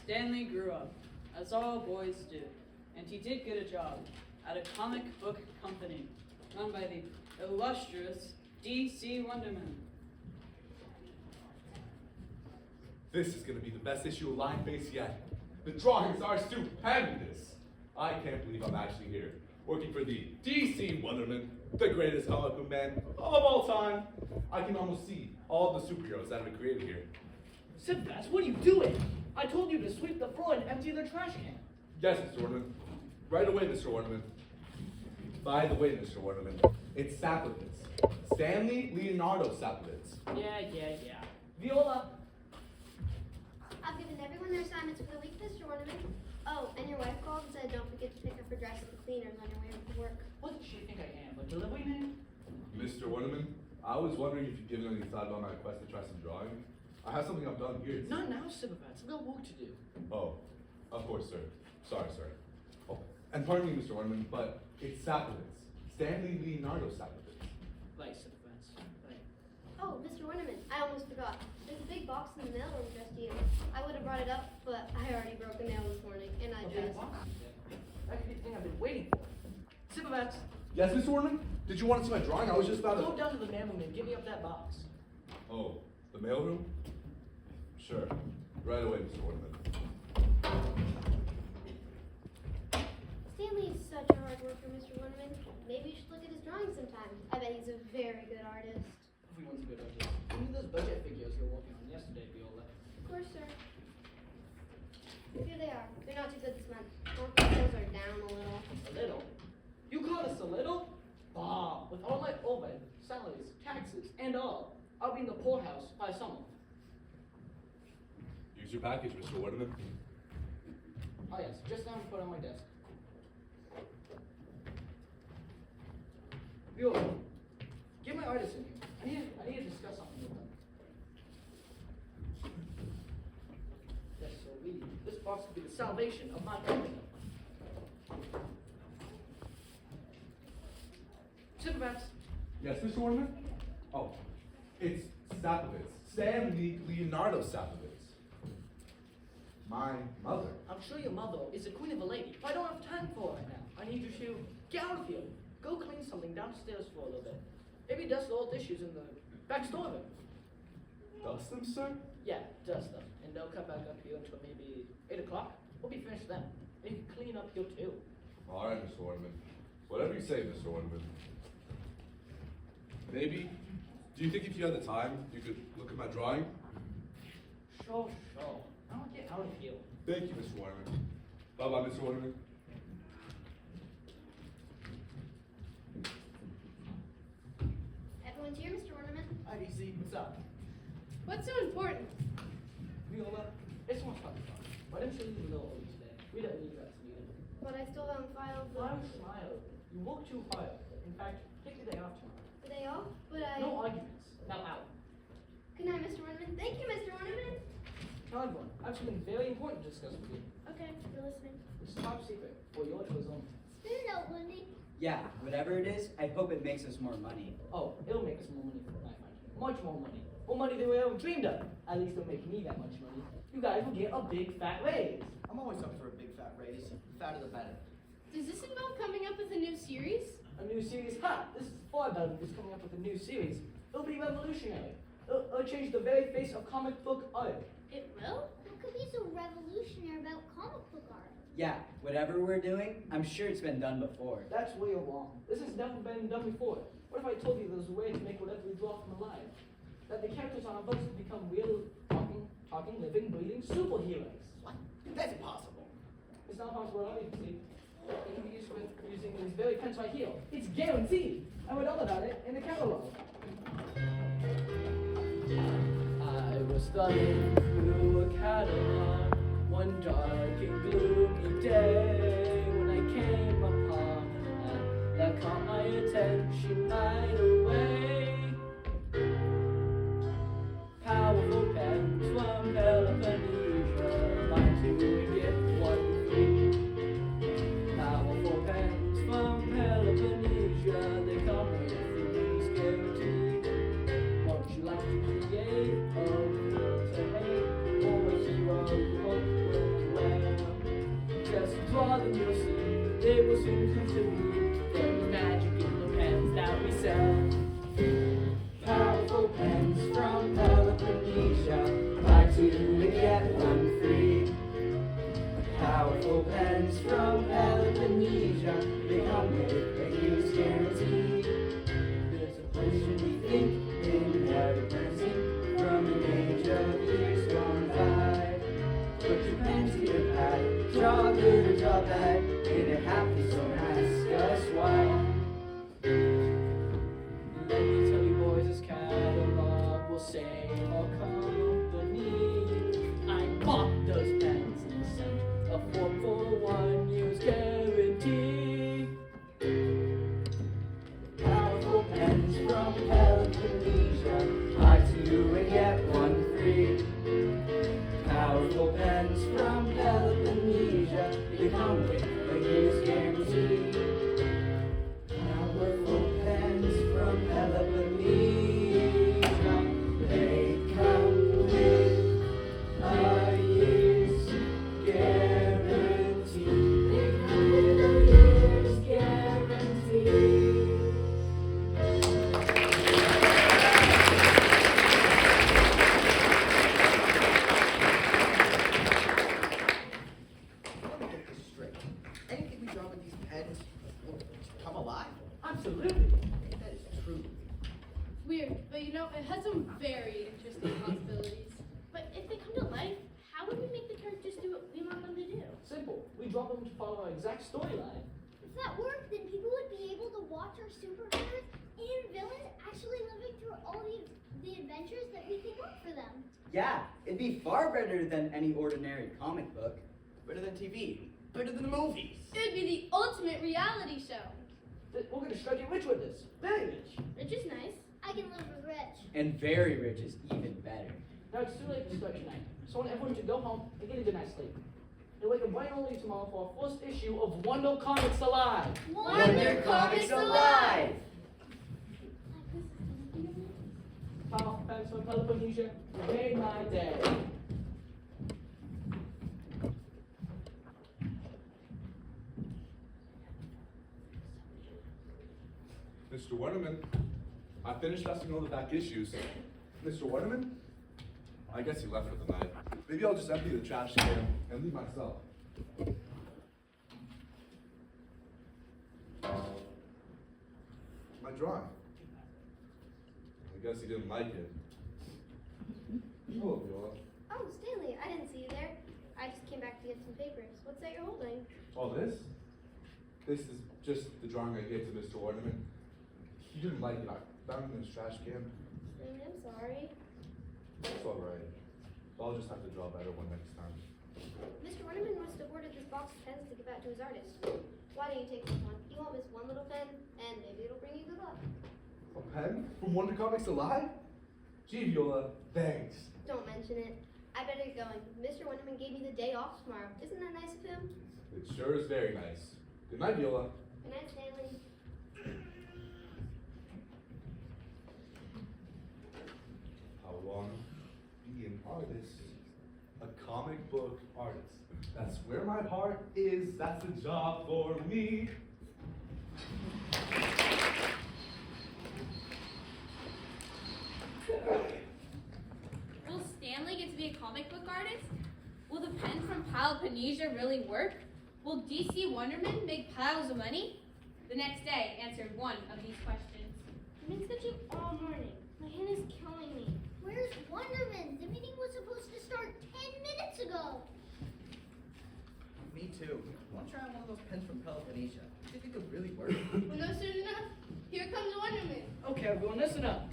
Stanley grew up, as all boys do, and he did get a job at a comic book company run by the illustrious D.C. Wonderman. This is going to be the best issue of Lion Face yet. The drawings are stupendous. I can't believe I'm actually here, working for the DC Wonderman, the greatest comic book man of all time. I can almost see all the superheroes that have been created here. Sympathize, what are you doing? I told you to sweep the floor and empty the trash can. Yes, Mr. Wonderman. Right away, Mr. Wonderman. By the way, Mr. Wonderman, it's Saplowitz. Stanley Leonardo Saplowitz. Yeah. Viola, I've given everyone their assignments for the week, Mr. Ornament. Oh, and your wife called and said don't forget to pick up her dress at the cleaners on your way to work. what does she think I am, a delivery man? Mr. Wonderman, I was wondering if you've given any thought about my request to try some drawing. I have something I've done here. Not now, Sympathize, I've got work to do. Oh, of course, sir. Sorry, sir. Oh, and pardon me, Mr. Wonderman, but it's Saplowitz. Stanley Leonardo Saplowitz. Right, Sympathize, right. Oh, Mr. Ornament, I almost forgot. There's a big box in the mail room addressed to you. I would have brought it up, but I already broke a nail this morning, and I Okay, just... wow. That could be the thing I've been waiting for. Sympathize, Yes, Mr. Wonderman? Did you want to see my drawing? I was just about go to... down to the mailroom and give me up that box. Oh, the mailroom? Sure. Right away, Mr. Wonderman. Stanley is such a hard worker, Mr. Ornament. Maybe you should look at his drawings sometime. I bet he's a very good artist. Everyone's a good artist. Give me those budget figures you were working on yesterday, Viola. Of course, sir. Here they are. They're not too good this month. Sales are down a little. A little? You call us a little? Bah, with all my overhead, salaries, taxes, and all, I'll be in the poorhouse by summer. Here's your package, Mr. Wonderman. Oh yes, just now put on my desk. Viola, get my artist in here. I need to discuss something with them. Yes, so really, this box could be the salvation of my company. Sympathize. Yes, Mr. Wonderman? Oh, it's Saplowitz. Stanley Leonardo Saplowitz. My mother. I'm sure your mother is the queen of a lady, but I don't have time for it right now. I need you to get out of here. Go clean something downstairs for a little bit. Maybe dust the old dishes in the back store. Dust them, sir? Yeah, dust them. And they'll come back up here until maybe 8 o'clock. We'll be finished then. And you can clean up here too. All right, Mr. Wonderman. Whatever you say, Mr. Wonderman. Maybe, do you think if you had the time, you could look at my drawing? Sure. Now get out of here. Thank you, Mr. Wonderman. Bye-bye, Mr. Wonderman. Everyone's here, Mr. Ornament. Hi, DC. What's up? What's so important? Viola, it's not fun. Why don't you leave a little early today? We don't need that to be in. But I still haven't filed the... Why smile? You work too hard. In fact, take the day off tomorrow. the day off, but I... No arguments. Now out. Good night, Mr. Ornament. Thank you, Mr. Ornament. Tell everyone, I have something very important to discuss with you. Okay, you're listening. It's top secret, for your choice only. Spit it out, Wendy. Yeah, whatever it is, I hope it makes us more money. Oh, it'll make us more money for that much. Much more money. More money than we ever dreamed of. At least it'll make me that much money. You guys will get a big fat raise. I'm always up for a big fat raise. The fatter the better. Does this involve coming up with a new series? A new series? Ha! This is far better than just coming up with a new series. It'll be revolutionary. It'll change the very face of comic book art. It will? What could be so revolutionary about comic book art? Yeah, whatever we're doing, I'm sure it's been done before. That's where you're wrong. This has never been done before. What if I told you there's a way to make whatever we draw come alive? That the characters on our books would become real, talking, living, breathing superheroes. What? That's impossible. It's not possible at all, you can see. It can be used with using these very pens right here. It's guaranteed. I read all about it in the catalog. I was studying through a catalog one dark and gloomy day when I came upon a map that caught my attention right away. Powerful pens from Peloponnnesia, buy two and get one free. Powerful pens from Peloponnnesia, they come with things guaranteed. Won't you like to create a world to hate, or a hero you hope will and you'll see they will soon come to be the magic in the pens that we sell. Powerful pens from Peloponnnesia, buy two and get one free. Powerful pens from Peloponnnesia, they come with a use guarantee. There's a potion we think in every person from an age of years gone by. Put your pen to your pad, draw good or draw bad, in a happy zone, ask us why. Let me tell you boys, this catalog will save our company. I bought those pens and sent a 4-for-1 use guarantee. Powerful pens from Peloponnnesia, buy two and get one free. Powerful pens from Peloponnnesia, they come with a use guarantee. Powerful pens from Peloponnnesia, they come with a year's guarantee. They come with a year's guarantee. Let me get this straight. Anything we draw with these pens will come alive? Absolutely. That is true. Weird, but you know, it has some very interesting possibilities. But if they come to life, how would we make the characters do what we want them to do? Simple. We drop them to follow our exact storyline. If that worked, then people would be able to watch our superheroes and villains actually living through all the adventures that we can work for them. Yeah, it'd be far better than any ordinary comic book. Better than TV. Better than the movies. It would be the ultimate reality show. We're gonna strike it rich with this. Very rich. Which is nice. I can live with Rich. And very rich is even better. Now it's too late to start tonight, so I want everyone to go home and get a good night's sleep. And wake up bright and early tomorrow for our first issue of Wonder Comics Alive! Wonder Comics Alive! Powerful fans from Peloponnnesia, you made my day. Mr. Waterman, I finished dusting all the back issues. Mr. Waterman? I guess he left for the night. Maybe I'll just empty the trash can and leave myself. My drawing. I guess he didn't like it. Hello, Viola. Oh, Stanley, I didn't see you there. I just came back to get some papers. What's that you're holding? All this? This is just the drawing I gave to Mr. Waterman. He didn't like it. I found it in his trash can. Stanley, I'm sorry. It's alright. I'll just have to draw better one next time. Mr. Waterman must have ordered this box of pens to give out to his artist. Why don't you take this one? You won't miss one little pen, and maybe it'll bring you good luck. A pen? From Wonder Comics Alive? Gee, Viola, thanks. Don't mention it. I better get going. Mr. Waterman gave me the day off tomorrow. Isn't that nice of him? It sure is very nice. Good night, Viola. Good night, Stanley. I want to be an artist. A comic book artist. That's where my heart is. That's the job for me. Will Stanley get to be a comic book artist? Will the pens from Peloponnnesia really work? Will DC Wonderman make piles of money? The next day answered one of these questions. I've been sketching all morning. My hand is killing me. Where's Wonderman? The meeting was supposed to start 10 minutes ago. Me too. I want to try one of those pens from Peloponnnesia. Do you think it really work? Well, no soon enough. Here comes Wonderman. Okay, everyone, listen up.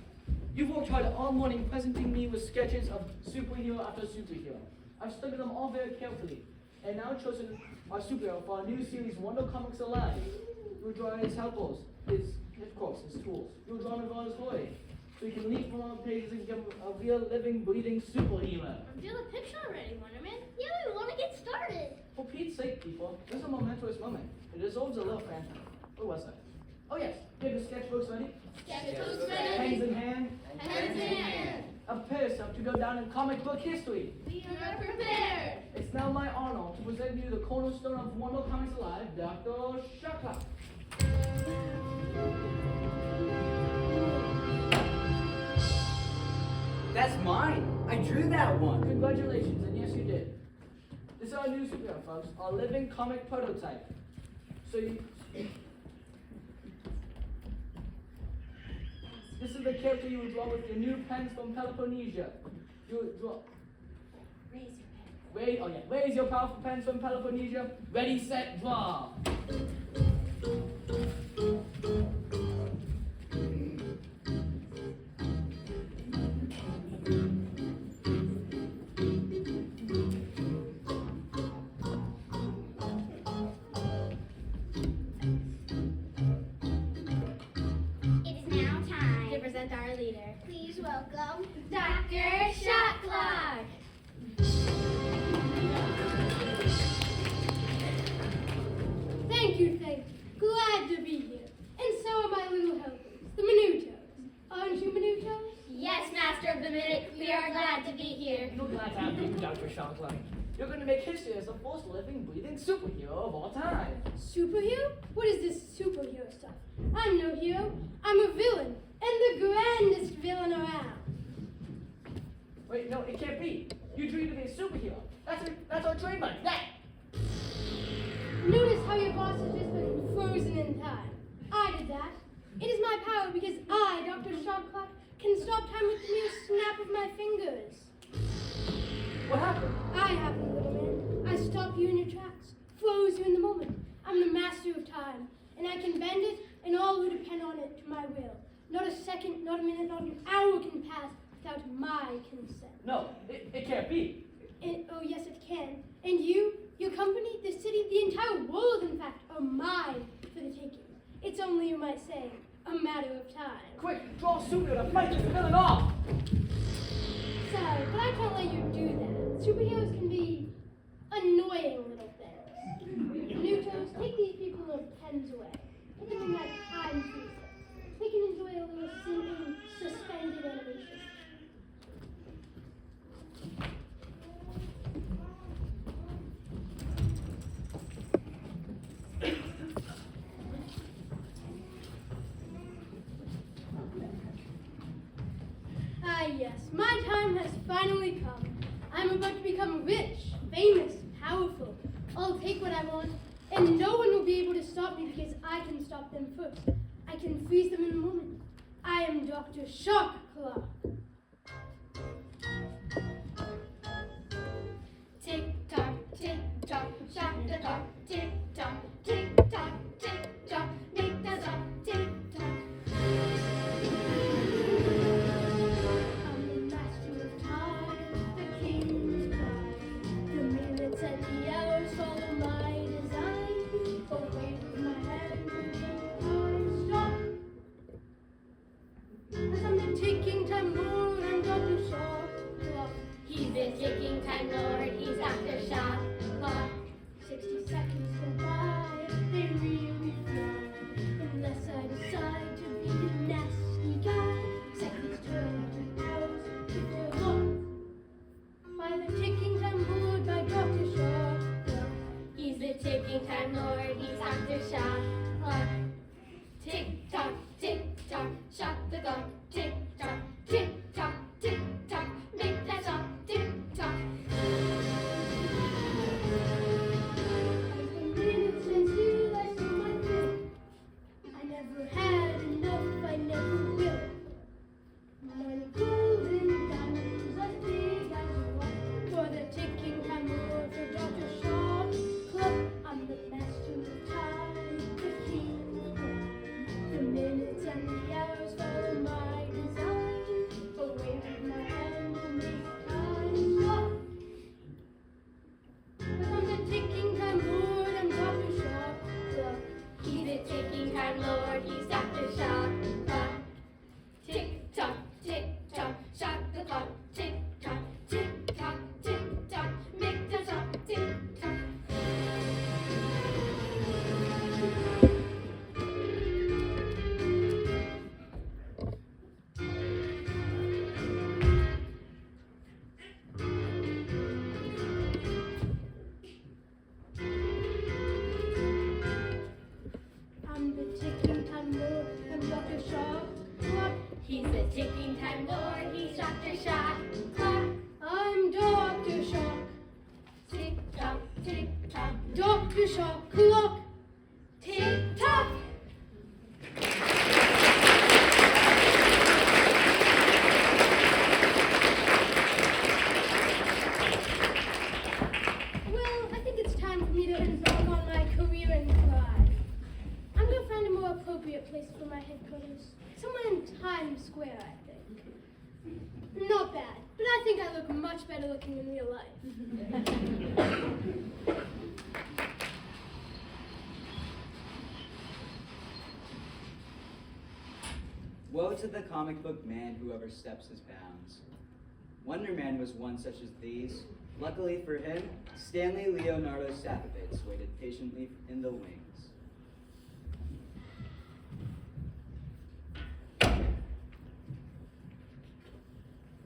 You've worked hard all morning presenting me with sketches of superhero after superhero. I've studied them all very carefully, and now chosen our superhero for our new series, Wonder Comics Alive. You'll draw his helpers, his tools. You'll draw him on his glory, so he can leap from our pages and become a real, living, breathing superhero. Do the picture already, Wonderman. Yeah, we want to get started. For Pete's sake, people, this is a momentous moment. It deserves a little fanfare. Where was I? Oh yes, here the sketchbooks ready? Sketchbooks Hands ready. in hand. Hands in hand. a pair-up to go down in comic book history. We are prepared. It's now my honor to present you the cornerstone of Wonder Comics Alive, Dr. Shocklock. That's mine. I drew that one. Congratulations, and yes, you did. This is our new superhero, folks, our living comic prototype. So this is the character you would draw with your new pens from Peloponnesia. You would draw. Raise your powerful pens from Peloponnesia. Ready, set, draw. It is now time to present our leader. Please welcome Dr. Shocklock. Thank you. Glad to be here. And so are my little helpers, the Minutos. Aren't you Minutos? Yes, Master of the Minute, we are glad to be here. You're glad to have you, Dr. Shocklock. You're going to make history as the first living, breathing superhero of all time. Superhero? What is this superhero stuff? I'm no hero. I'm a villain. And the grandest villain around. Wait, no, it can't be. You dream to be a superhero. That's our trademark. That. Notice how your boss has just been frozen in time. I did that. It is my power because I, Dr. Shocklock, can stop time with the mere snap of my fingers. What happened? I happened, little man. I stopped you in your tracks, froze you in the moment. I'm the master of time, and I can bend it and all who depend on it to my will. Not a second, not a minute, not an hour can pass without my consent. No, it can't be. Oh, yes, it can. And you, your company, the city, the entire world, in fact, are mine for the taking. It's only, you might say, a matter of time. Quick, draw a superhero to fight this villain off. Sorry, but I can't let you do that. Superheroes can be annoying little things. Minutos, take these people their pens away. Put them in my time freezer. They can enjoy a little singing, suspended animation. Ah, yes, my time has finally come. I'm about to become rich, famous, powerful. I'll take what I want, and no one will be able to stop me because I can stop them first. I can freeze them in a moment. I am Dr. Shocklock. Tick tock, shock the clock. Tick tock, make the clock. Tick tock. I'm the master of time, the king's pride. The minutes and the hours follow my design. But wait with my hand and stop. As I'm the ticking time lord, I'm Dr. Shocklock. He's the ticking time lord, he's Dr. Shocklock. 60 seconds go by. a place for my headquarters. Somewhere in Times Square, I think. Not bad, but I think I look much better looking in real life. Woe to the comic book man who oversteps his bounds. Wonder Man was one such as these. Luckily for him, Stanley Leonardo Sapovitz waited patiently in the wings.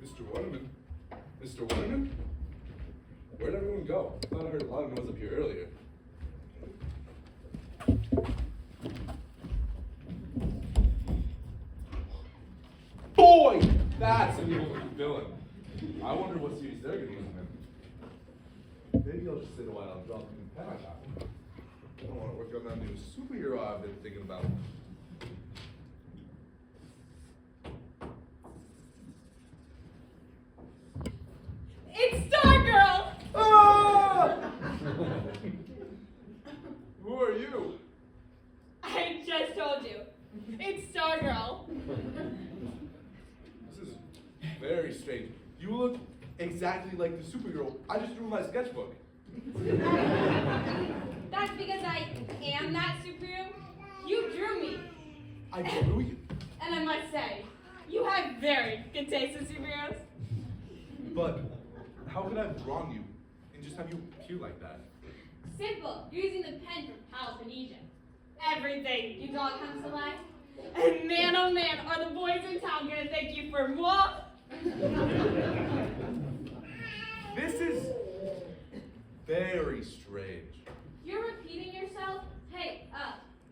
Mr. Wonderman? Mr. Wonderman? Where'd everyone go? I thought I heard a lot of noise up here earlier. Boy! That's an evil villain. I wonder what series they're gonna use him in. Maybe I'll just sit a while and drop him in pen I got. I don't want to work on that new superhero I've been thinking about. It's Stargirl! Ah! Who are you? I just told you. It's Stargirl. This is very strange. You look exactly like the superhero I just drew in my sketchbook. That's because I am that superhero. You drew me. I drew you. And I must say, you have very good taste in superheroes. But how could I have drawn you and just have you appear like that? Simple. You're using the pen from Peloponnesian. Everything you draw comes to life. And man, oh man, are the boys in town gonna thank you for moi? This is very strange. You're repeating yourself? Hey,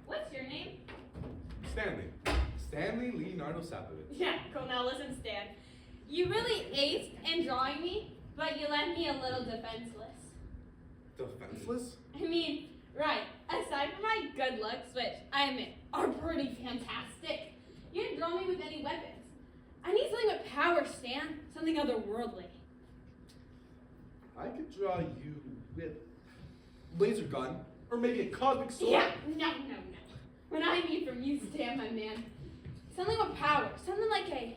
what's your name? Stanley. Stanley Leonardo Sapovitz. Yeah, cool. Now listen, Stan. You really aced in drawing me, but you left me a little defenseless. Defenseless? I mean, right, aside from my good looks, which I admit are pretty fantastic, you didn't draw me with any weapons. I need something with power, Stan. Something otherworldly. I could draw you with laser gun or maybe a cosmic sword. Yeah, no. What I need from you, Stan, my man, something with power. Something like a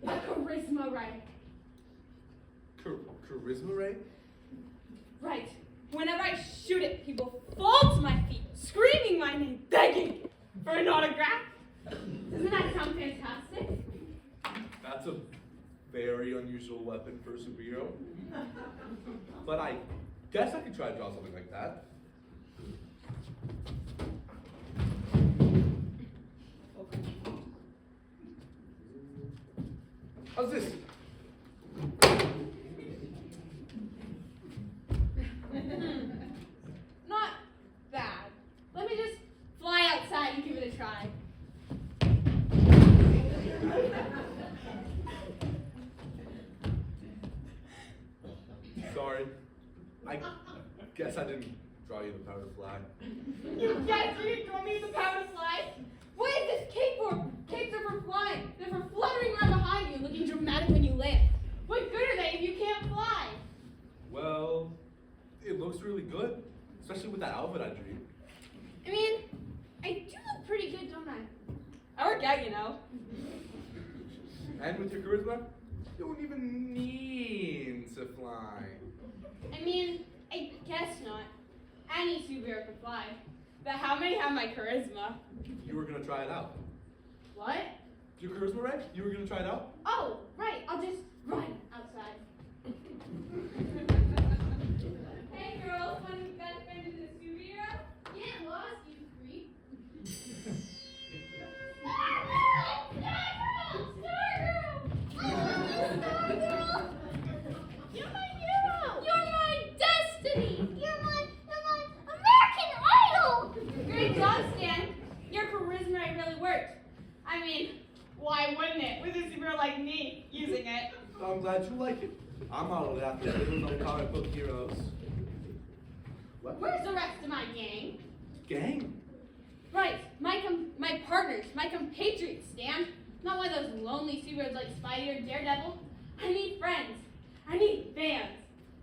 charisma ray. Charisma ray? Right. Whenever I shoot it, people fall to my feet, screaming my name, begging for an autograph. Doesn't that sound fantastic? That's a very unusual weapon for a superhero. But I guess I could try to draw something like that. How's this? Not bad. Let me just fly outside and give it a try. Sorry. I guess I didn't draw you the power to fly. You guys didn't draw me the power to fly? What is this cape for? Capes are for flying. They're for fluttering around behind you, looking dramatic when you land. What good are they if you can't fly? Well, it looks really good, especially with that outfit I drew. I mean, I do look pretty good, don't I? I work out, you know. And with your charisma, you wouldn't even need to fly. I mean, I guess not. Any superhero could fly. But how many have my charisma? You were gonna try it out. What? Your charisma, right? You were gonna try it out? Oh, right. I'll just run outside. Hey, girls. Want to be best friends with a superhero? Get lost, you creep. You're my hero! You're my destiny! You're my American Idol! Great job, Stan. Your charisma really worked. I mean, why wouldn't it? With a superhero like me using it. I'm glad you like it. I'm modeled after little comic book heroes. What? Where's the rest of my gang? Gang? Right, my partners, my compatriots, Stan. Not one of those lonely superheroes like Spidey or Daredevil. I need friends. I need fans.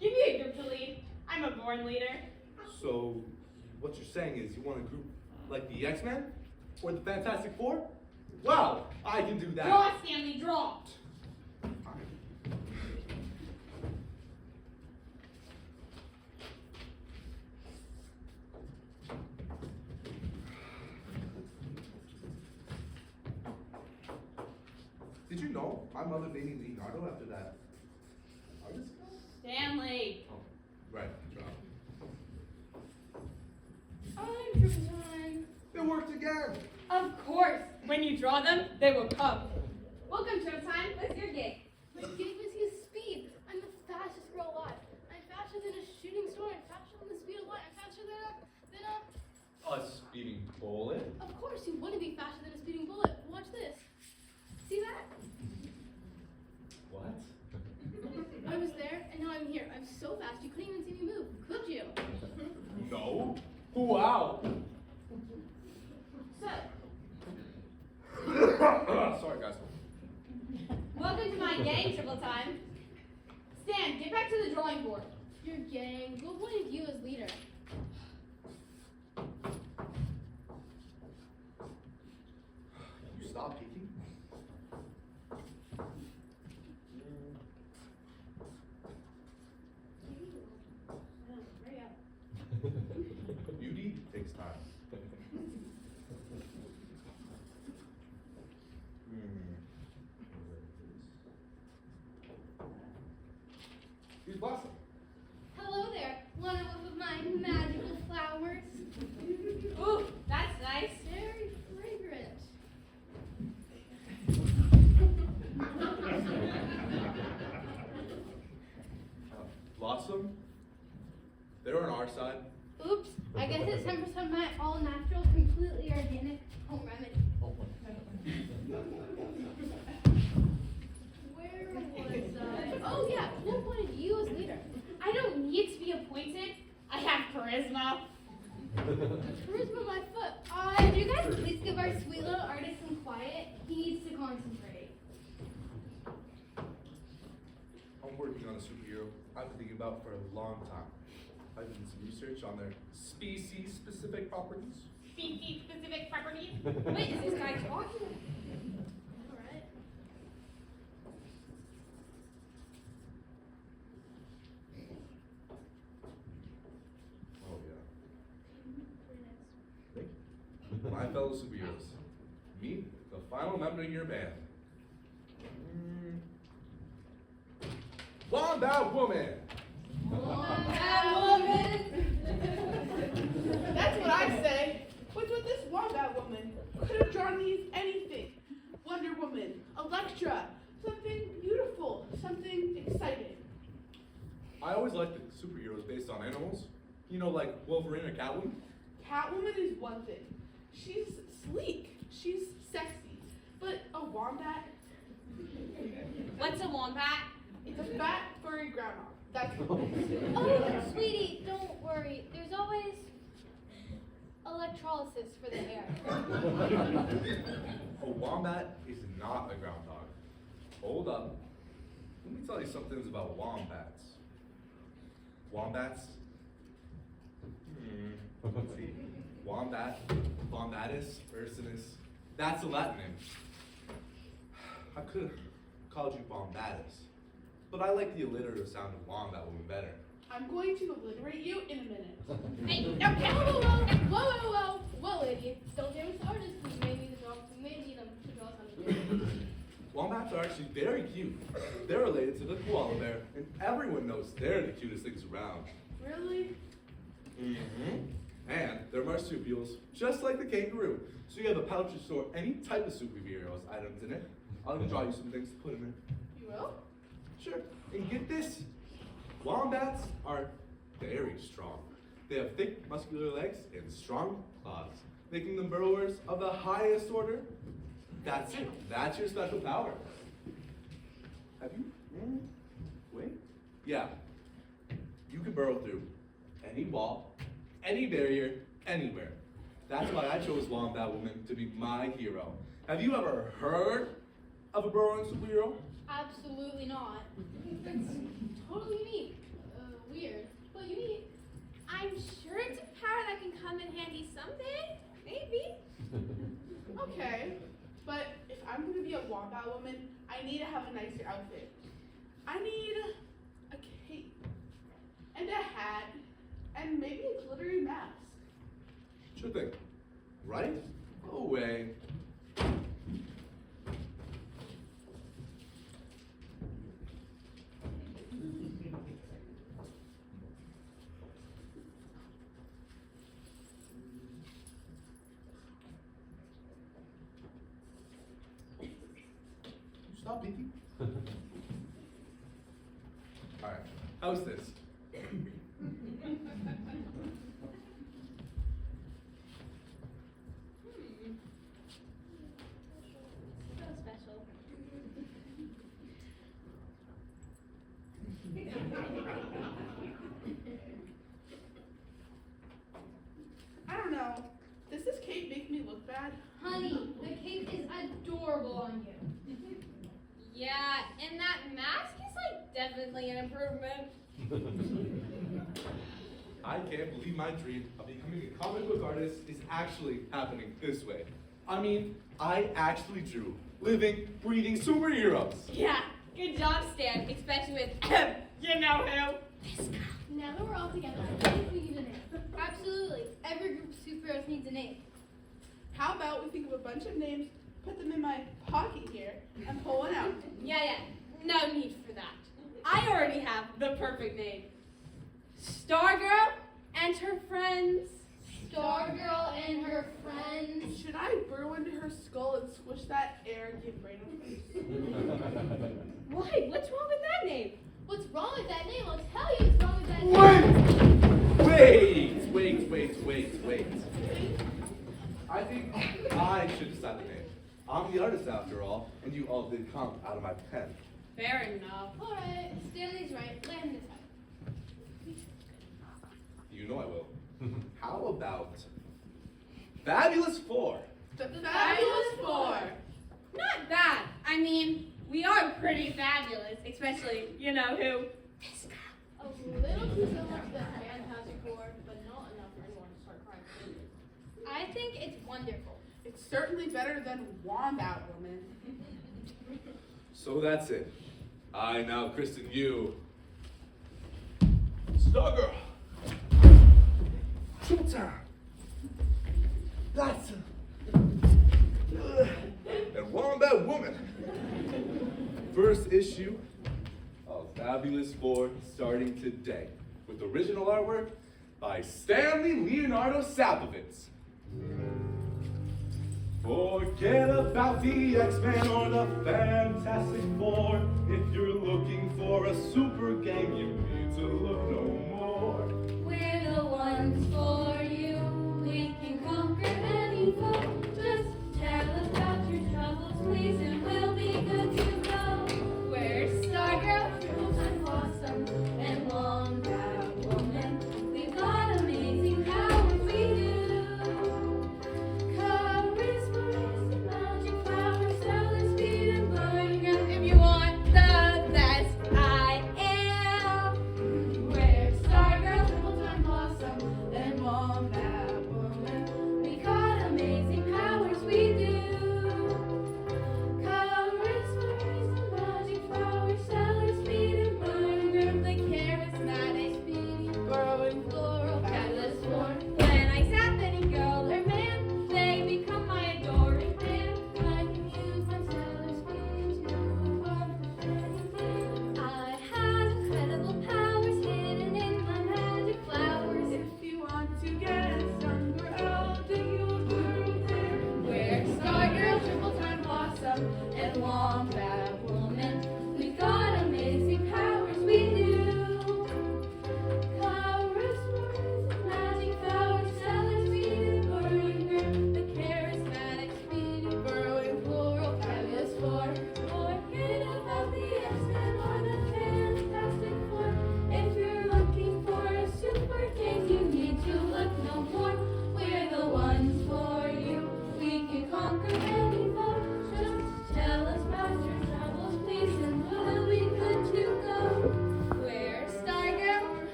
Give me a group to lead. I'm a born leader. So, what you're saying is you want a group like the X-Men? Or the Fantastic Four? Wow, I can do that. Draw, Stanley, draw. Did you know my mother made me Leonardo after that artist class? Stanley. Oh, right, draw. I'm Turpentine. It worked again. Of course. When you draw them, they will come. Welcome, Showtime. What's your gig? My gift is speed. I'm the fastest girl alive. I'm faster than a shooting star. I'm faster than the speed of light. I'm faster than A speeding bullet? Of course, you wouldn't be faster than a speeding bullet. Watch this. See that? What? I was there, and now I'm here. I'm so fast you couldn't even see me move. Could you? No. Wow. So, Sorry, guys. welcome to my gang, Triple Time. Stan, get back to the drawing board. Your gang. What wanted you as leader? You stop peeking? Hurry up. Beauty takes time. Here's Blossom. Hello there. Want a whiff of my magical flowers? Ooh, that's nice. Very fragrant. Blossom, they're on our side. Oops. I guess it's time for some of my all-natural, completely organic home remedy. Where was I? Oh yeah. What wanted you as leader? I don't need to be appointed. I have charisma. Charisma my foot. Could you guys please give our sweet little artist some quiet? He needs to concentrate. I'm working on a superhero I've been thinking about for a long time. I've done some research on their species-specific properties. Species-specific properties. Wait, is this guy talking? Alright. Oh, yeah. My fellow superheroes, meet the final member of your band. Wombat Woman! That's what I say. What's with this Wombat Woman? Could have drawn these anything. Wonder Woman, Elektra, something beautiful, something exciting. I always liked the superheroes based on animals. You know, like Wolverine or Catwoman. Catwoman is one thing. She's sleek, she's sexy, but a wombat? What's a wombat? It's a fat, furry groundhog. That's what it is. Oh, sweetie, don't worry. There's always electrolysis for the hair. A wombat is not a groundhog. Hold up. Let me tell you some things about wombats. Wombats? Let's see. Wombat, Wombatus, Ursinus. That's a Latin name. I could have called you Wombatus, but I like the alliterative sound of Wombat Woman better. I'm going to alliterate you in a minute. Hey, Okay. Whoa, idiot. Don't damage the artist. We may need to draw. We may need them to draw something. Wombats are actually very cute. They're related to the koala bear, and everyone knows they're the cutest things around. Really? And they're marsupials, just like the kangaroo. So you have a pouch to store any type of superheroes items in it. I'll even draw you some things to put them in. You will? Sure. And get this. Wombats are very strong. They have thick, muscular legs and strong claws, making them burrowers of the highest order. That's your special power. Have you? Wait. Yeah. You can burrow through any wall, any barrier, anywhere. That's why I chose Wombat Woman to be my hero. Have you ever heard of a burrowing superhero? Absolutely not. It's totally unique. Weird, but unique. I'm sure it's a power that can come in handy someday. Maybe. Okay, but if I'm gonna be a wombat woman, I need to have a nicer outfit. I need a cape and a hat and maybe a glittery mask. Sure thing. Right away. Stop eating. All right. How's this? So special. I don't know. Does this cape make me look bad? Honey, the cape is adorable on you. Yeah, and that mask is like definitely an improvement. I can't believe my dream of becoming a comic book artist is actually happening this way. I mean, I actually drew living, breathing superheroes. Yeah, good job, Stan, especially with you know who. Now that we're all together, I think we need a name. Absolutely. Every group of superheroes needs a name. How about we think of a bunch of names, put them in my pocket here, and pull one out? Yeah, no need for that. I already have the perfect name. Stargirl and her friends. Stargirl and her friends. Should I burrow into her skull and squish that air and give brain a face? Why? What's wrong with that name? What's wrong with that name? I'll tell you what's wrong with that name. Wait. I think I should decide the name. I'm the artist after all, and you all did come out of my pen. Fair enough. Alright, Stanley's right. Let him decide. You know I will. How about Fabulous Four? The Fabulous Four! Not bad. I mean, we are pretty fabulous, especially, you know who. This girl. A little too similar to the Fantastic Four, but not enough for anyone to start crying. I think it's wonderful. It's certainly better than Wombat Woman. So that's it. I now christen you Stargirl. Shooter. That's and Wombat Woman. First issue of Fabulous Four starting today with original artwork by Stanley Leonardo Sapovitz. Forget about the X-Men or the Fantastic Four. If you're looking for a super gang, you need to look no more. We're the ones for you. We can conquer any foe. Just tell us about your troubles, please, and we'll be good to go. We're Stargirl, Full-Time Blossom, and Wombat Woman. We've got amazing powers, we do. Charisma, magic power, stellar speed, and burning up. If you want the best, I am. We're Stargirl, Full-Time Blossom, and Wombat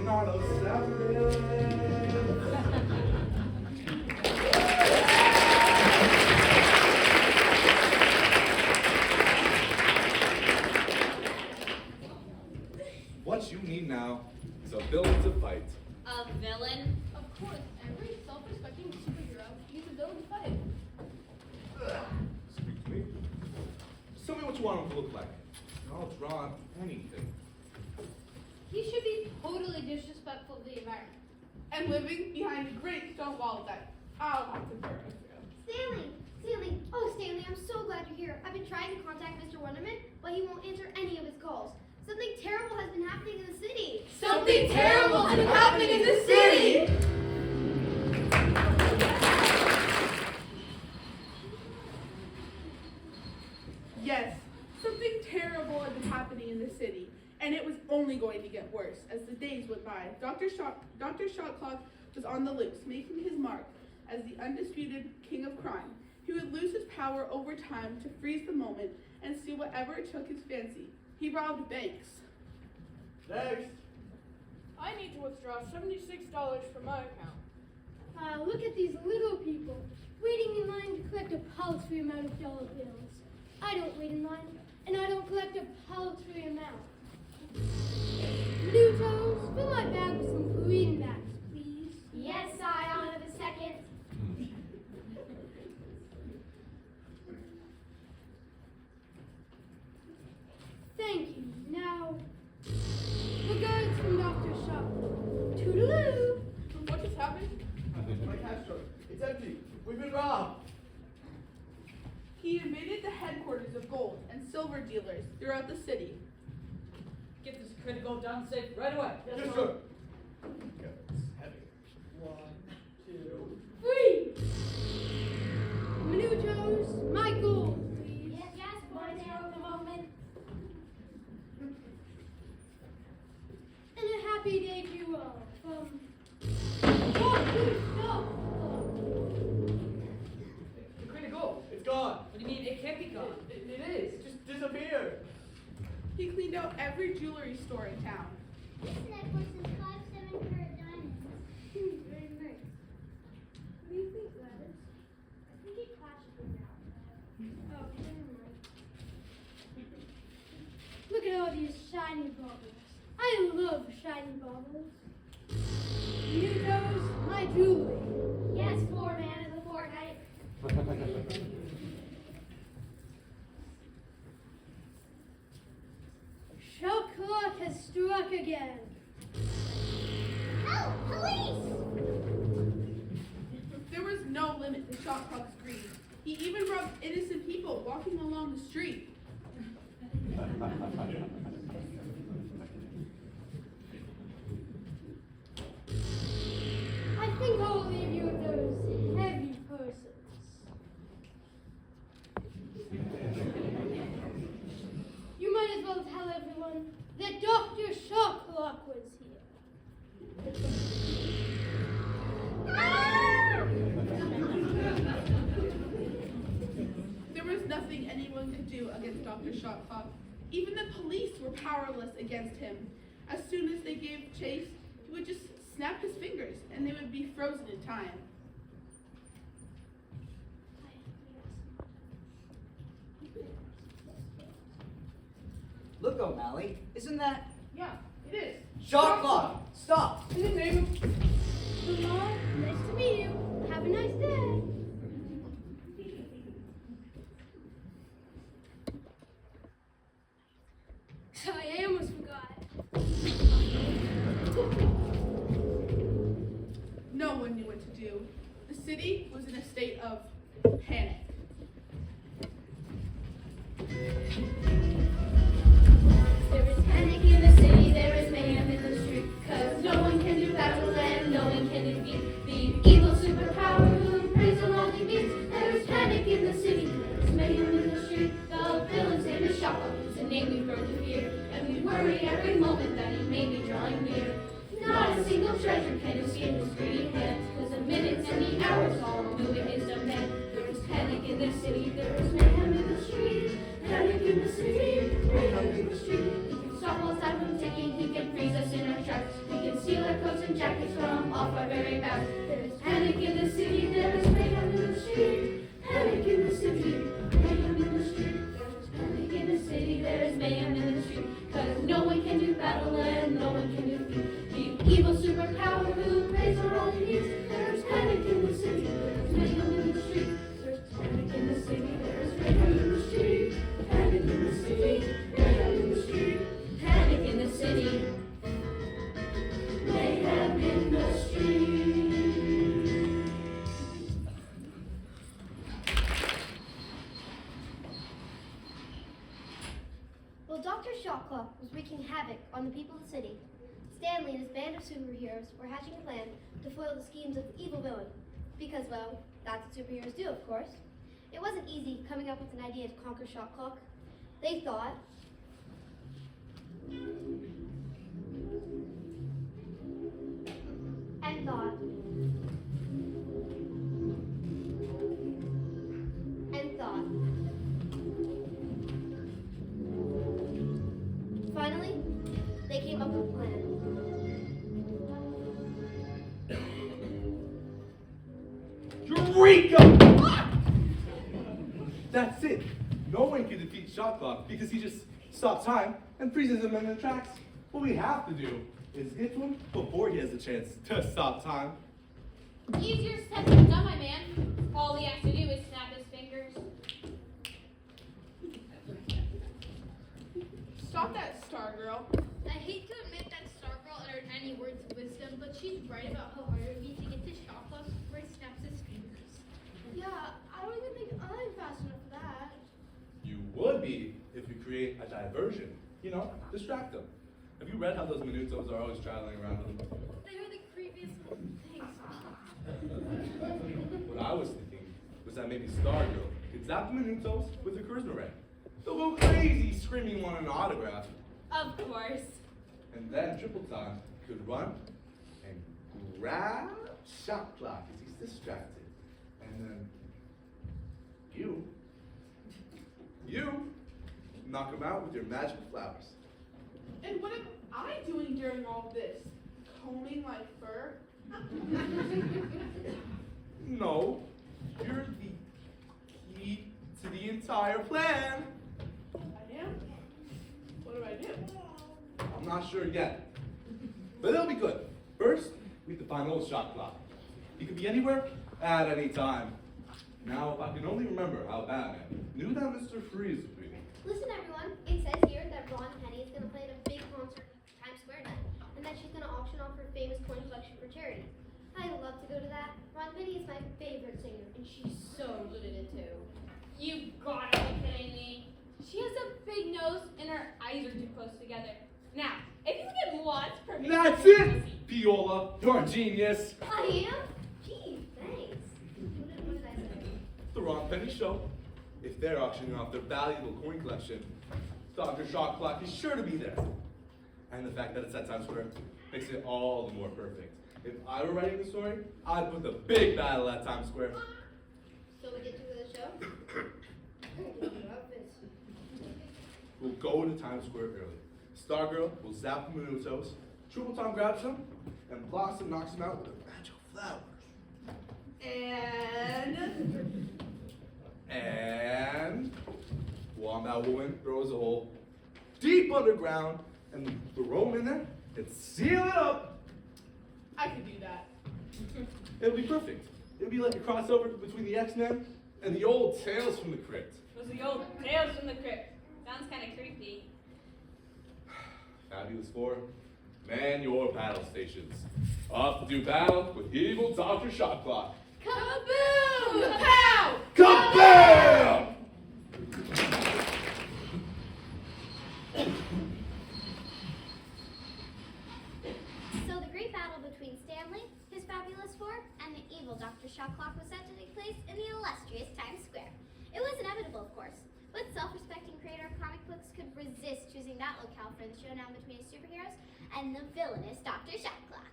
Leonardo Savage. What you need now is a villain to fight. A villain? Of course, every self-respecting superhero needs a villain to fight. Speak to me. Just tell me what you want him to look like. And I'll draw anything. He should be totally disrespectful to the environment. And living behind a great stone wall that I'll have to burn through. Stanley, oh Stanley, I'm so glad you're here. I've been trying to contact Mr. Wonderman, but he won't answer any of his calls. Something terrible has been happening in the city. Something terrible has been happening in the city! Yes, something terrible had been happening in the city, and it was only going to get worse as the days went by. Dr. Shotcloth was on the loose, making his mark as the undisputed king of crime. He would lose his power over time to freeze the moment and see whatever took his fancy. He robbed banks. Next. I need to withdraw $76 from my account. Look at these little people, waiting in line to collect a paltry amount of dollar bills. I don't wait in line, and I don't collect a paltry amount. Blutos, fill my bag with some greenbacks, please. Yes, Scion of a second. Thank you. Now, regards from Dr. Shaw. Toodaloo. What just happened? My cash drawer. It's empty. We've been robbed. He invaded the headquarters of gold and silver dealers throughout the city. Get this critical down safe right away. Yes, sir. Okay, it's heavy. 1, 2. Free! Minutos, my gold, please. Yes, boy, there at the moment. And a happy day to you all from Dr. Shaw. The critical. It's gone. What do you mean? It can't be gone. It is. It just disappeared. He cleaned out every jewelry store in town. This necklace is 5 7-carat diamonds. Very nice. What do you think, Gladys? I think it clashes with that. Oh, never mind. Look at all these shiny baubles. I love shiny baubles. Minutos, my jewelry. Yes, poor man of the fortnight. Shot clock has struck again. Help! Police! There was no limit to Shotcroft's greed. He even robbed innocent people walking along the street. I think I'll leave you with those heavy purses. You might as well tell everyone that Dr. Shocklock was here. There was nothing anyone could do against Dr. Shotcroft. Even the police were powerless against him. As soon as they gave chase, he would just snap his fingers and they would be frozen in time. Look, O'Malley, isn't that Yeah, it is. shot clock? Stop! In the name of Lamar, nice to meet you. Have a nice day. Sorry, I almost forgot. no one knew what to do. The city was in a state of panic. There is panic in the city, there is mayhem in the street. Cause no one can do battle and no one can defeat the evil superpower who preys on all the beasts. There is panic in the city, there is mayhem in the street. The villain's name is Shotcloth, it's a name we grow to fear. And we worry every moment that he may be drawing near. Not a single treasure can escape his greedy hands. Cause the minutes and the hours all move at his demand. There is panic in the city, there is mayhem in the street. Panic in the city, mayhem in the street. He can stop us out from ticking, he can freeze us in our tracks. He can steal evil superpower who prays for all he needs. There's panic in the city, there's mayhem in the street. There's panic in the city, there's mayhem in the street. Panic in the city, mayhem in the street. Panic in the city, mayhem in the street. While Dr. Shotcloth was wreaking havoc on the people of the city, Stanley and his band of superheroes were hatching a plan to foil the schemes of the evil villain. Because, well, that's what superheroes do, of course. It wasn't easy coming up with an idea to conquer Shotcloth. They thought, and thought, and thought. Finally, they came up with a plan. Eureka! That's it. No one can defeat Shotcloth because he just stops time and freezes him in the tracks. What we have to do is get to him before he has a chance to stop time. Easier said than done, my man. All he has to do is snap his fingers. Stop that, Stargirl. I hate to admit that Stargirl uttered any words of wisdom, but she's right about how hard it would be to get to Shotcloth before he snaps his fingers. Yeah, I don't even think I'm fast enough for that. You would be if you create a diversion. You know, distract them. Have you read how those Minutos are always traveling around them? They are the creepiest things. What I was thinking was that maybe Stargirl could zap the Minutos with her charisma ray. They'll go crazy screaming on an autograph. Of course. And then Triple Time could run and grab Shotcloth as he's distracted. And then you knock him out with your magical flowers. And what am I doing during all this? Combing my fur? No, you're the key to the entire plan. I am? What do I do? I'm not sure yet, but it'll be good. First, we have to find old Shotcloth. He could be anywhere at any time. Now, if I can only remember how Batman knew that Mr. Freeze would be. Listen, everyone. It says here that Ron Penny is going to play at a big concert at Times Square night, and that she's going to auction off her famous coin collection for charity. I'd love to go to that. Ron Penny is my favorite singer, and she's so good at it too. You gotta be kidding me. She has a big nose and her eyes are too close together. Now, if you get Watt's permission. That's it! Viola, you're a genius. I am? Gee, thanks. What did I say? The Ron Penny Show. If they're auctioning off their valuable coin collection, Dr. Shotcloth is sure to be there. And the fact that it's at Times Square makes it all the more perfect. If I were writing the story, I'd put the big battle at Times Square. So we get to the show? We'll go to Times Square early. Stargirl will zap the Minutos, Triple Tom grabs him, and Blossom knocks him out with a magical flowers. And Wombat Woman throws a hole deep underground and the Rome in there and seal it up. I could do that. It'll be perfect. It'll be like a crossover between the X-Men and the old Tales from the Crypt. It was the old Tales from the Crypt. Sounds kind of creepy. Fabulous Four, man your battle stations. Off to do battle with evil Dr. Shotcloth. Kaboom! Kapow! Kabam! So the great battle between Stanley, his fabulous four, and the evil Dr. Shotcloth was set to take place in the illustrious Times Square. It was inevitable, of course, but self-respecting creator of comic books could resist choosing that locale for the showdown between his superheroes and the villainous Dr. Shotcloth.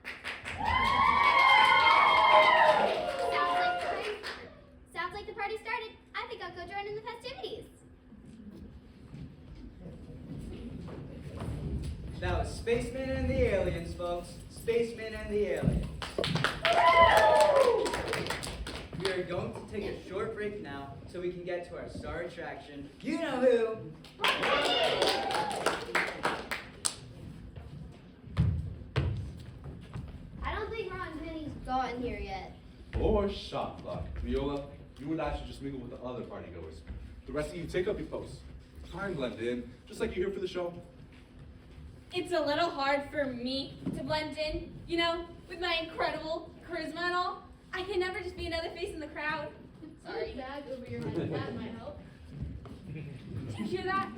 Sounds like the party started. I think I'll go join in the festivities. That was Spaceman and the Aliens, folks. Spaceman and the Aliens. We are going to take a short break now so we can get to our star attraction. You know who? gotten here yet. Or shot clock. Viola, you and I should just mingle with the other party goers. The rest of you take up your posts. Try and blend in, just like you're here for the show. It's a little hard for me to blend in, you know, with my incredible charisma and all. I can never just be another face in the crowd. Sorry. Bag over your head. That might help. Did you hear that?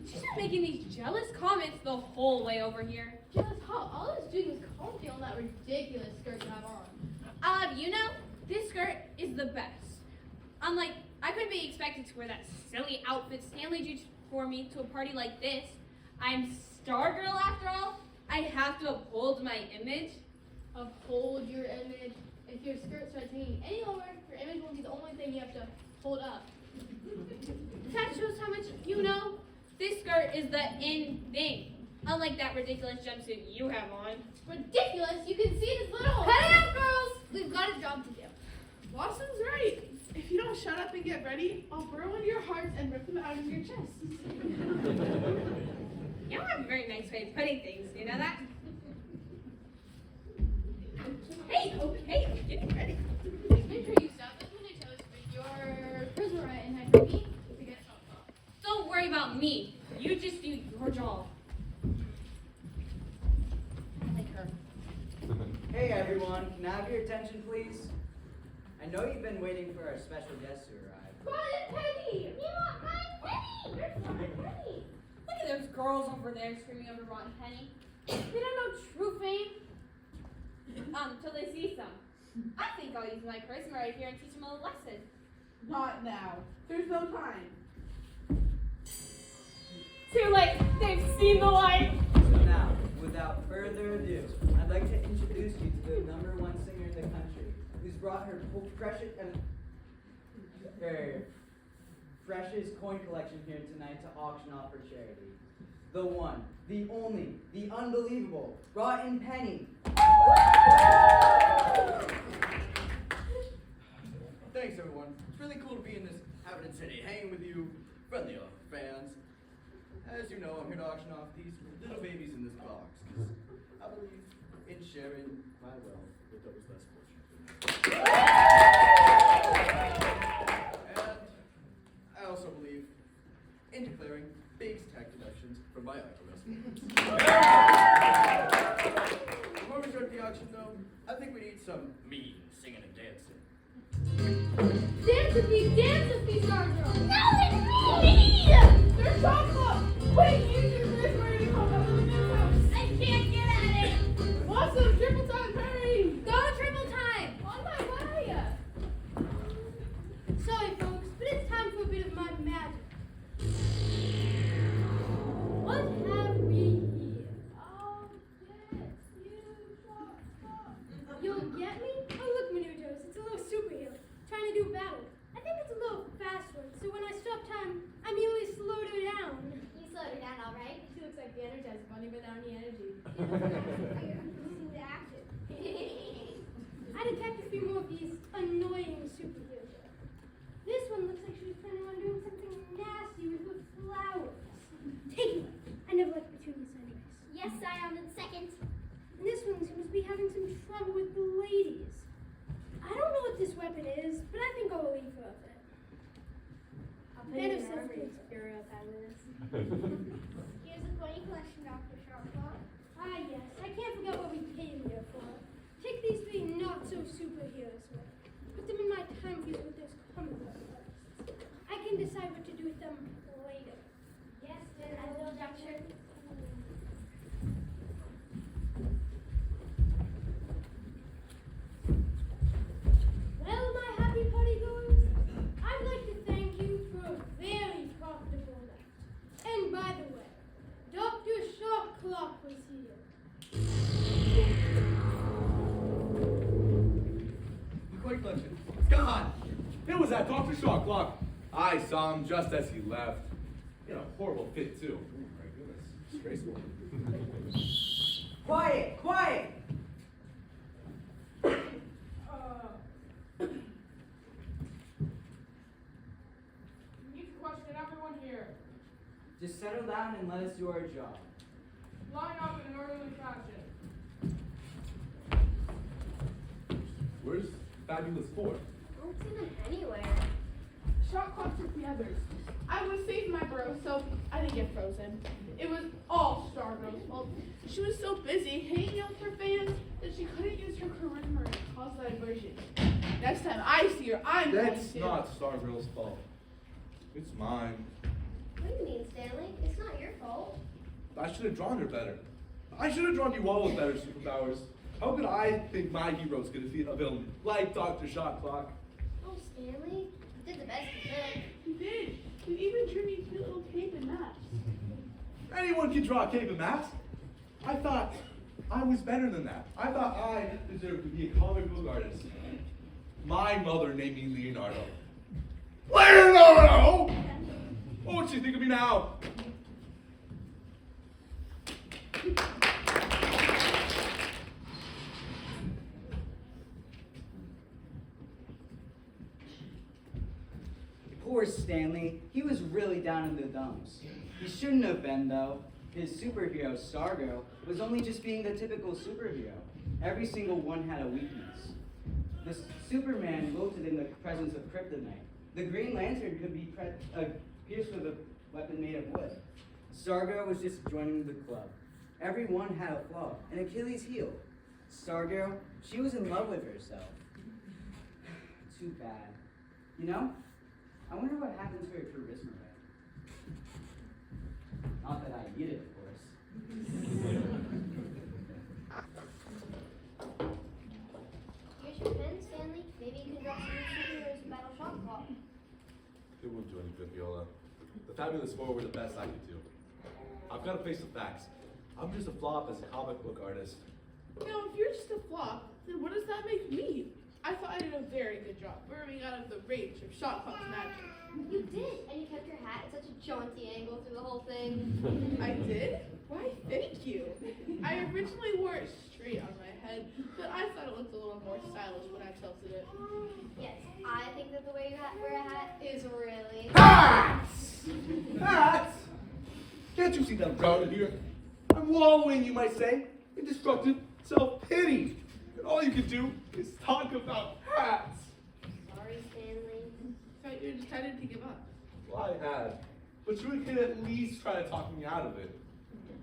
She's been making these jealous comments the whole way over here. Jealous how? All I was doing was commenting on that ridiculous skirt you have on. I'll have you know, this skirt is the best. Unlike, I couldn't be expected to wear that silly outfit Stanley drew for me to a party like this. I'm Stargirl after all. I have to uphold my image. Uphold your image. If your skirt starts hanging any lower, your image will be the only thing you have to hold up. That shows how much you know. This skirt is the in thing. Unlike that ridiculous jumpsuit you have on. Ridiculous! You can see this little. Cut it out, girls! We've got a job to do. Watson's right. If you don't shut up and get ready, I'll burrow into your hearts and rip them out of your chests. You don't have a very nice way of putting things, you know that? Hey, okay, get ready. Make sure you stop this when I toast with your charisma right and hypertrophy to get shot off. Don't worry about me. You just do your job. I like her. Hey everyone, can I have your attention please? I know you've been waiting for our special guest to arrive. Ryan Penny! We want Ryan Penny! Where's Ryan Penny? Look at those girls over there screaming over Rotten Penny. They don't know true fame. Till they see some. I think I'll use my charisma right here and teach them a lesson. Not now. There's no time. Too late. They've seen the light. So now, without further ado, I'd like to introduce you to the #1 singer in the country, who's brought her freshest coin collection here tonight to auction off for charity. The one, the only, the unbelievable, Rotten Penny. Thanks, everyone. It's really cool to be in this Habitat City, hanging with you, friendly fans. As you know, I'm here to auction off these little babies in this box, because I believe in sharing my wealth with those less fortunate. And I also believe in declaring big tax deductions from my IRS. Before we start the auction, though, I think we need some mean singing and dancing. Dance with me, Stargirl! No, it's me! There's chocolate! Wait, use your charisma to come out of the man's house. I can't get at it! Watson, triple time, hurry! Go triple time. On my way! Sorry, folks, but it's time for a bit of my magic. What have we here? Oh, yes, you stop. You'll get me? Oh, look, Menudos, it's a little superhero trying to do battle. I think it's a little fast one, so when I stop time, I merely slowed her down. You slowed her down, all right? She looks like the Energizer Bunny without any energy. You're active. I detect a few more of these annoying superheroes. This one looks like she was planning on doing something nasty with her flowers. Take it. I never liked petunias anyways. Yes, Scion in second. And this one seems to be having some trouble with the ladies. I don't know what this weapon is, but I think I'll leave her with it. Better stereotypes. Here's a coin collection, Dr. Sharpclaw. Ah, yes. I can't forget what we came here for. Take these 3 not-so-superheroes with. Put them in my time fuse with those comic book artists. I can decide what to do with them later. Yes, then I will, Doctor. Well, my happy party goers, I'd like to thank you for a very profitable night. And by the way, Dr. Sharpclaw was here. The coin collection, it's gone! It was that Dr. Shawclock. I saw him just as he left. In a horrible fit, too. Oh, my goodness. Disgraceful. Quiet, quiet! You need to question everyone here. Just settle down and let us do our job. Line up in an orderly fashion. Fabulous Four? I don't see them anywhere. Shot clock took the others. I was saving my bro, so I didn't get frozen. It was all Stargirl's fault. She was so busy hanging out with her fans that she couldn't use her charisma to cause diversion. Next time I see her, I'm going That's to. not Stargirl's fault. It's mine. What do you mean, Stanley? It's not your fault. I should have drawn her better. I should have drawn you all with better superpowers. How could I think my hero's gonna defeat a villain like Dr. Shotclock? Oh, Stanley, you did the best you could. You did. You even drew me cute little cape and mask. Anyone can draw a cape and mask. I thought I was better than that. I thought I deserved to be a comic book artist. My mother named me Leonardo. Leonardo! What would she think of me now? Poor Stanley. He was really down in the dumps. He shouldn't have been, though. His superhero, Stargirl, was only just being the typical superhero. Every single one had a weakness. The Superman wilted in the presence of kryptonite. The Green Lantern could be pierced with a weapon made of wood. Stargirl was just joining the club. Everyone had a flaw, an Achilles heel. Stargirl, she was in love with herself. Too bad. You know, I wonder what happened to her charisma ray. Not that I need it, of course. Here's your pen, Stanley. Maybe you can draw some new superheroes to battle Shotclock. It won't do any good, Viola. The Fabulous Four were the best I could do. I've got to face the facts. I'm just a flop as a comic book artist. Now, if you're just a flop, then what does that make me? I thought I did a very good job burrowing out of the range of Shotclock's magic. You did, and you kept your hat at such a jaunty angle through the whole thing. I did? Why, thank you. I originally wore it straight on my head, but I thought it looked a little more stylish when I tilted it. Yes, I think that the way you wear a hat is really... Hats! Hats! Can't you see that I'm proud of here? I'm wallowing, you might say, in destructive self-pity. And all you can do is talk about hats. Sorry, Stanley. So you decided to give up. Well, I had. But you could at least try to talk me out of it.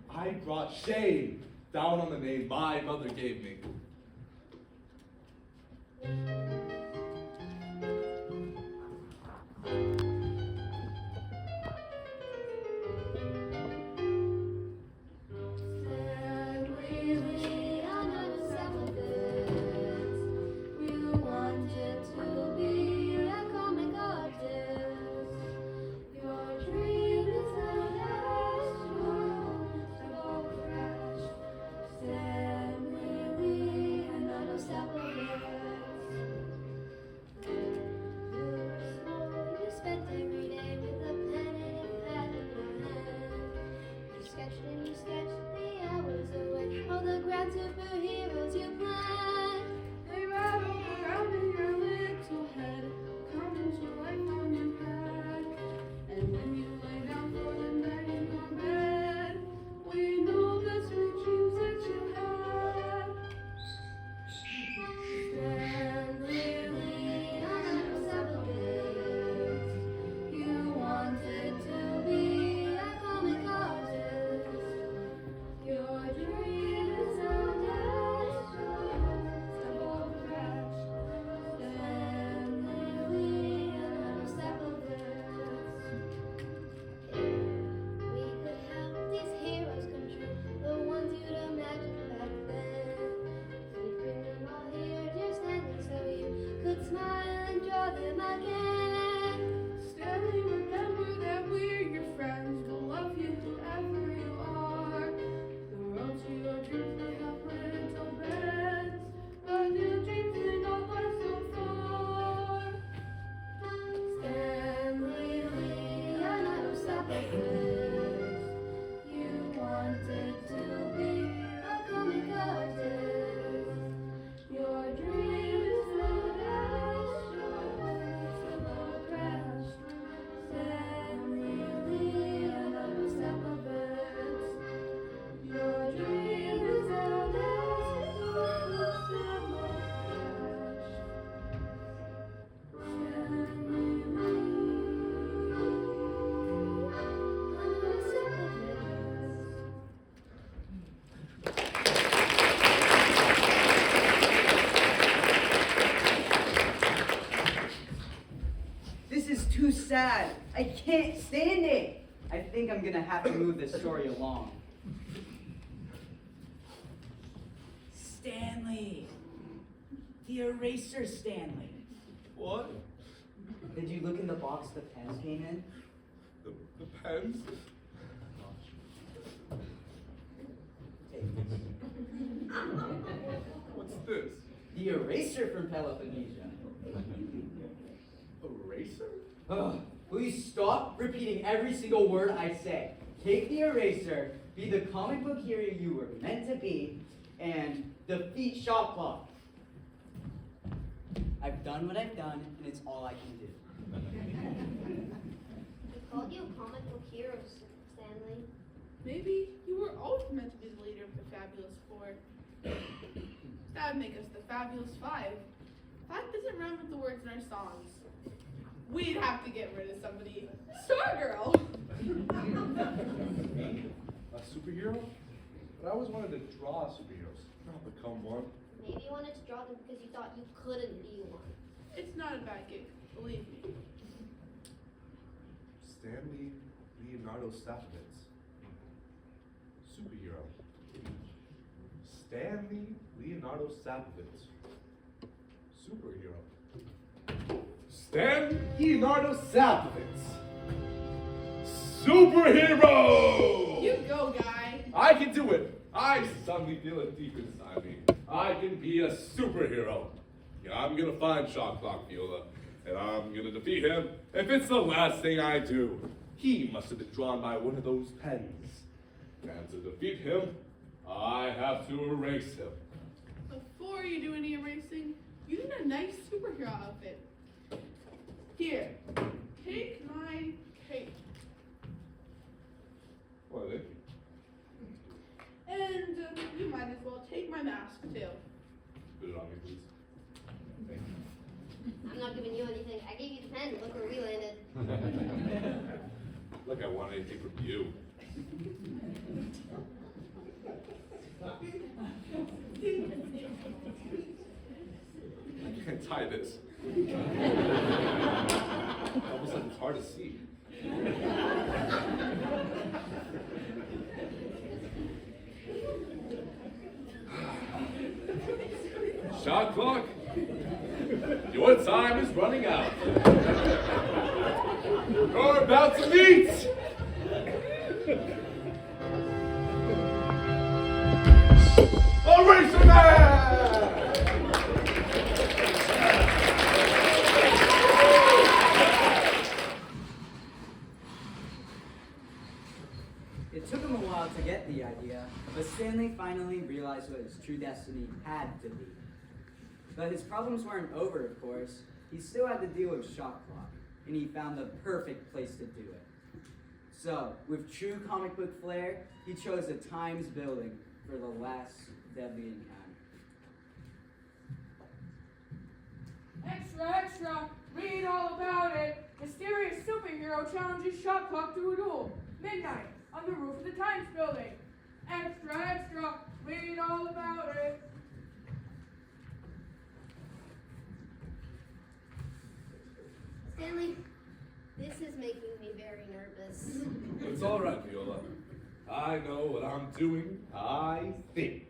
I brought shame down on the name my mother gave me. sad. I can't stand it. I think I'm gonna have to move this story along. Stanley! The eraser Stanley. What? Did you look in the box the pens came in? The pens? Take this. What's this? The eraser from Peloponnesia. Eraser? Ugh, will you stop repeating every single word I say? Take the eraser, be the comic book hero you were meant to be, and defeat Shot Clock. I've done what I've done, and it's all I can do. We called you a comic book hero, Stanley. Maybe you were always meant to be the leader of the Fabulous Four. That would make us the Fabulous Five. Five doesn't rhyme with the words in our songs. We'd have to get rid of somebody. Stargirl! A superhero? But I always wanted to draw superheroes, not become one. Maybe you wanted to draw them because you thought you couldn't be one. It's not a bad gig, believe me. Stanley Leonardo Sapowitz. Superhero. Stanley Leonardo Sapowitz. Superhero. Stanley Leonardo Sapowitz. Superhero! You go, guy. I can do it. I suddenly feel it deep inside me. I can be a superhero. Yeah, I'm gonna find Shot Clock Viola, and I'm gonna defeat him if it's the last thing I do. He must have been drawn by one of those pens. And to defeat him, I have to erase him. Before you do any erasing, you need a nice superhero outfit. Here, take my cape. What are they? And you might as well take my mask, too. Put it on me, please. Thank you. I'm not giving you anything. I gave you the pen. Look where we landed. Like I want anything from you. I can't tie this. Almost like it's hard to see. Shot clock. Your time is running out. You're about to meet. Eraser Man! It took him a while to get the idea, but Stanley finally realized what his true destiny had to be. But his problems weren't over, of course. He still had to deal with Shot Clock, and he found the perfect place to do it. So, with true comic book flair, he chose the Times building for the last deadly encounter. Extra, extra! Read all about it! Mysterious superhero challenges Shot Clock to a duel. Midnight, on the roof of the Times building. Extra, extra! Read all about it! Stanley, this is making me very nervous. It's all right, Viola. I know what I'm doing. I think.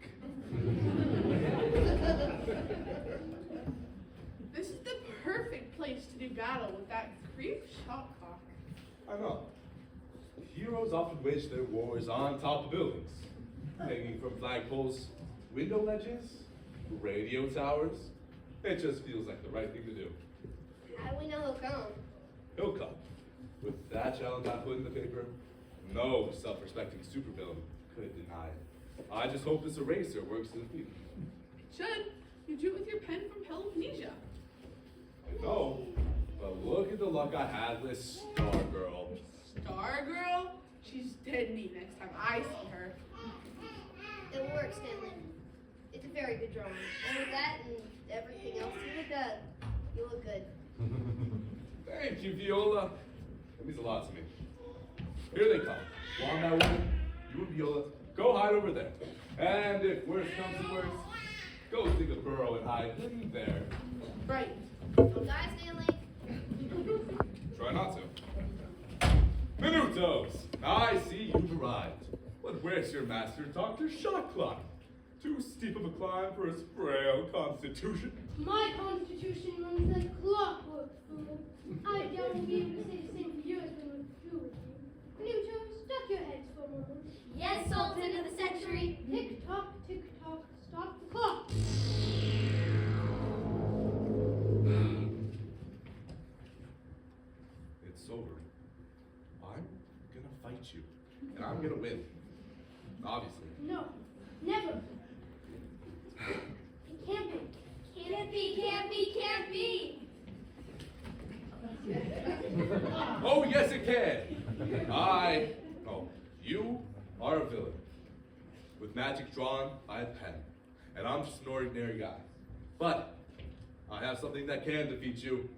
This is the perfect place to do battle with that creep Shot Clock. I know. Heroes often wage their wars on top of buildings, hanging from flagpoles, window ledges, radio towers. It just feels like the right thing to do. How do we know he'll come? He'll come. With that challenge I put in the paper, no self-respecting supervillain could deny it. I just hope this eraser works to defeat him. It should. You drew it with your pen from Peloponnesia. I know, but look at the luck I had with Stargirl. Stargirl? She's dead meat next time I see her. It will work, Stanley. It's a very good drawing. And with that and everything else, you look good. Thank you, Viola. That means a lot to me. Here they come. One by one, you and Viola, go hide over there. And if worse comes to worse, go dig a burrow and hide in there. Right. Don't die, Stanley. Try try not to. Minutos, I see you've arrived. But where's your master, Dr. Shotclock? Too steep of a climb for his frail constitution. My constitution runs like clockwork, fool. I doubt we'll be able to say the same for yours when we're through with you. Minutos, duck your heads for a moment. Yes, Sultan of the Century. Tick tock, stop the clock. It's over. I'm gonna fight you, and I'm gonna win. Obviously. No, never. It can't be. Can't be. Oh, yes, it can. You are a villain. With magic drawn by a pen. And I'm just an ordinary guy. But I have something that can defeat you.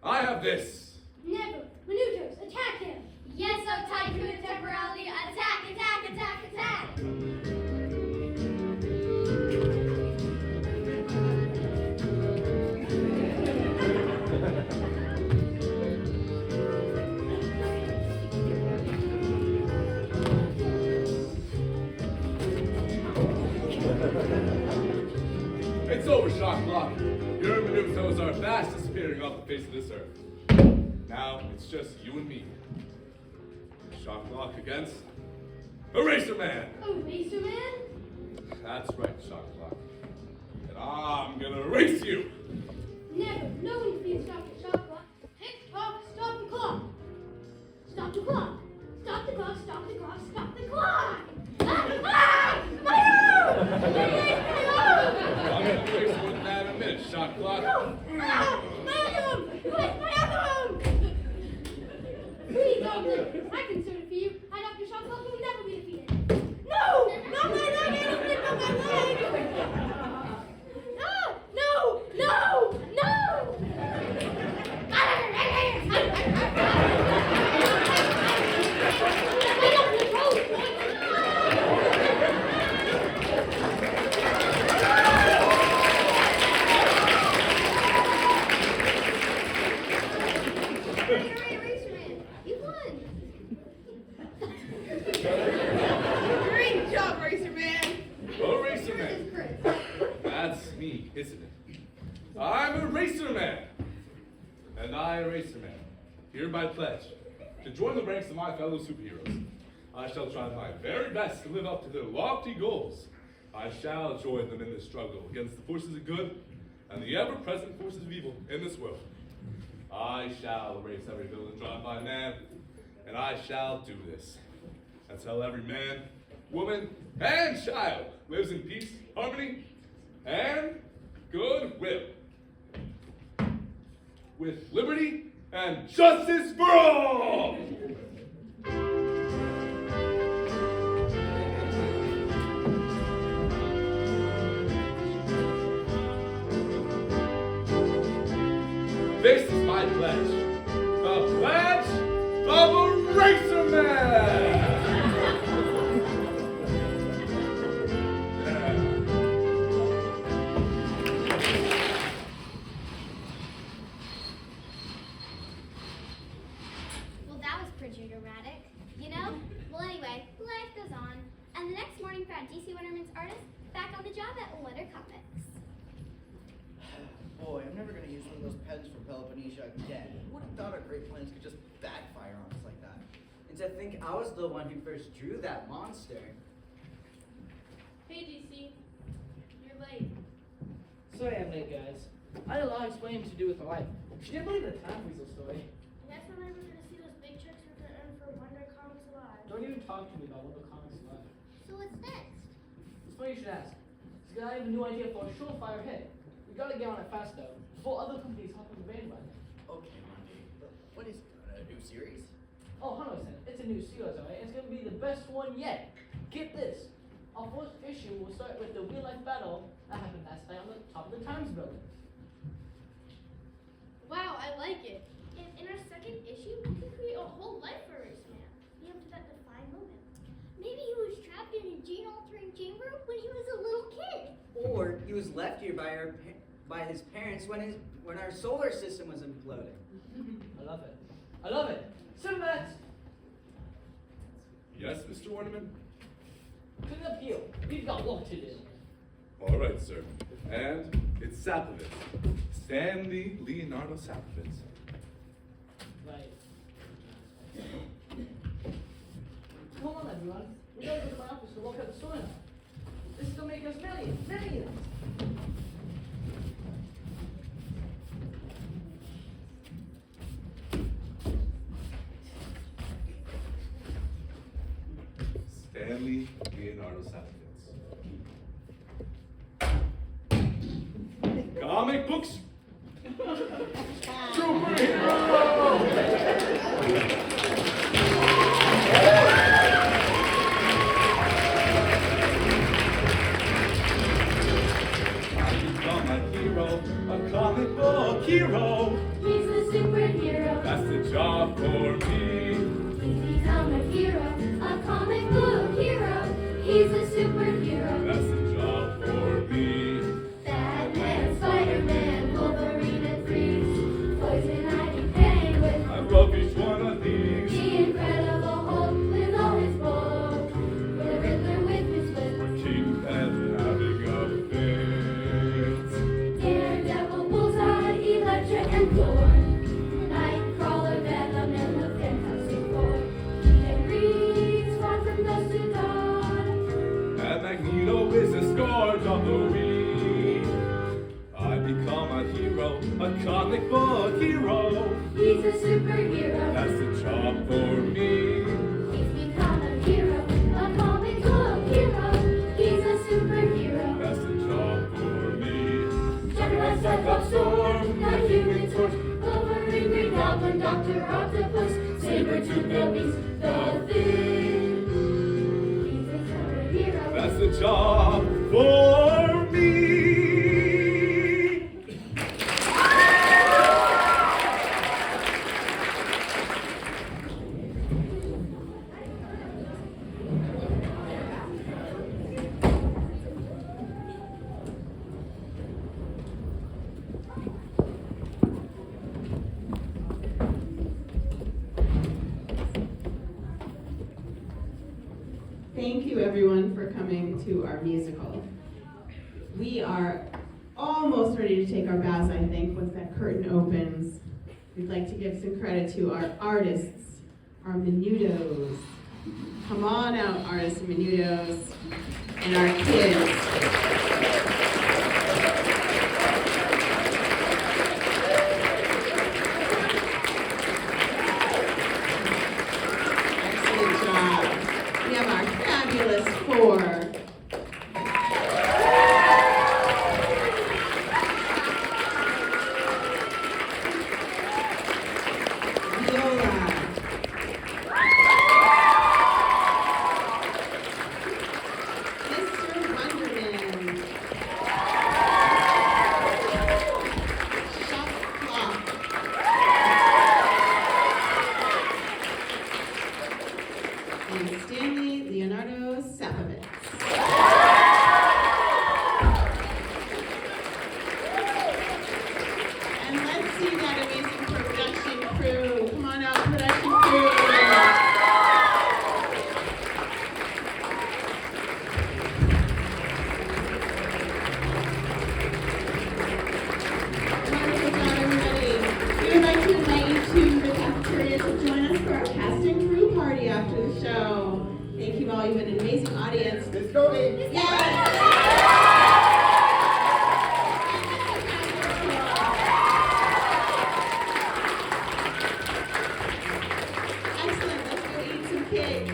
I have this. Never. Minutos, attack him. Yes, O Tycoon of Temporality. Attack. It's over, Shotclock. Your Minutos are fast disappearing off the face of this earth. Now it's just you and me. Shotclock against Eraser Man. Eraser Man? That's right, Shotclock. And I'm gonna erase you. Never. No one defeats Dr. Shotclock. Tick tock, stop the clock. Stop the clock. Stop the clock. Stop the clock. Stop the clock. Ah! My arm! I'm gonna erase more than that in a minute, Shotclock. No! Ah! My arm! Wait, my arm! Please, Doctor. I can sort it for you. Dr. Shotclock will never be defeated. No! Not my leg! I don't think not my leg! Ah! No! No! No! Great job, Racer Man. Eraser Man. That's me, isn't it? I'm Eraser Man. And I, Eraser Man, hereby pledge to join the ranks of my fellow superheroes. I shall try my very best to live up to their lofty goals. I shall join them in the struggle against the forces of good and the ever-present forces of evil in this world. I shall erase every villain drawn by man, and I shall do this until every man, woman, and child lives in peace, harmony, and goodwill, with liberty and justice for all! This is my pledge. The pledge of Eraser Man! Well, that was pretty dramatic. You know? Well, anyway, life goes on. And the next morning found DC Wonderman's artist back on the job at Wonder Comics. Boy, I'm never gonna use one of those pens from Peloponnesia again. Who would have thought our great plans could just backfire on us like that? And to think I was the one who first drew that monster. Hey, DC. You're late. Sorry I'm late, guys. I had a lot of explaining to do with my wife. She didn't believe the time weasel story. That's when I was going to see those big checks we're going to earn for Wonder Comics Alive. Don't even talk to me about Wonder Comics Live. So what's next? It's funny you should ask. Because I have a new idea for a surefire hit. We gotta get on it fast though, before other companies hop on the bandwagon. Okay, Monty. What is it? A new series? Oh, 100%. It's a new series, alright? It's gonna be the best one yet. Get this. Our first issue will start with the real-life battle that happened last night on the top of the Times building. Wow, I like it. In our second issue, we could create a whole life for Eraser Man. We have to that defined moment. Maybe he was trapped in a gene-altering chamber when he was a little kid. Or he was left here by his parents when our solar system was imploding. I love it. I love it. Silhouette! Yes, Mr. Ornament? Clean up here. We've got work to do. All right, sir. And it's Sapovitz. Stanley Leonardo Sapovitz. Right. Come on, everyone. We gotta go to my office to work out the soil. This is gonna make us millions, millions. Stanley Leonardo Sapovitz. Comic books. I'm a hero, a comic book hero. He's a superhero. That's the job for me. He's become a hero, a comic book hero. He's a superhero. That's the job for me. Batman, Spider-Man, Wolverine and Freeze, Poison Ivy, Penguin. I love each one of these. The Incredible Hulk with all his bulk. The Riddler with his whip. Kingpin having a fit. Daredevil, Bullseye, Elektra, and Thorn. Nightcrawler, Venom, and the Fantastic Four. And Reed, Spawn from dusk to dawn. And Magneto is a scourge on the weak. I become a hero, a comic book hero. He's a superhero. That's the job for me. He's become a hero, a comic book hero. He's a superhero. That's the job for me. General Cyclops, Storm, the Human Torch, Wolverine, Green Goblin, Dr. Octopus, Sabretooth, the Beast, the Thing. He's a superhero. That's the job for me. Thank you everyone for coming to our musical. We are almost ready to take our bows, I think, once that curtain opens. We'd like to give some credit to our artists, our menudos. Come on out, artists and menudos, and our kids. Excellent job. We have our fabulous four. Viola. Mr. Wonderman. Chef Clock. And Stanley Leonardo Sapovitz. And let's see that amazing production crew. Come on out, production crew. Wonderful job, everybody. We would like to invite you to the cafeteria to join us for our cast and crew party after the show. Thank you all. You've been an amazing audience. Let's go, Excellent. Let's go eat some cake.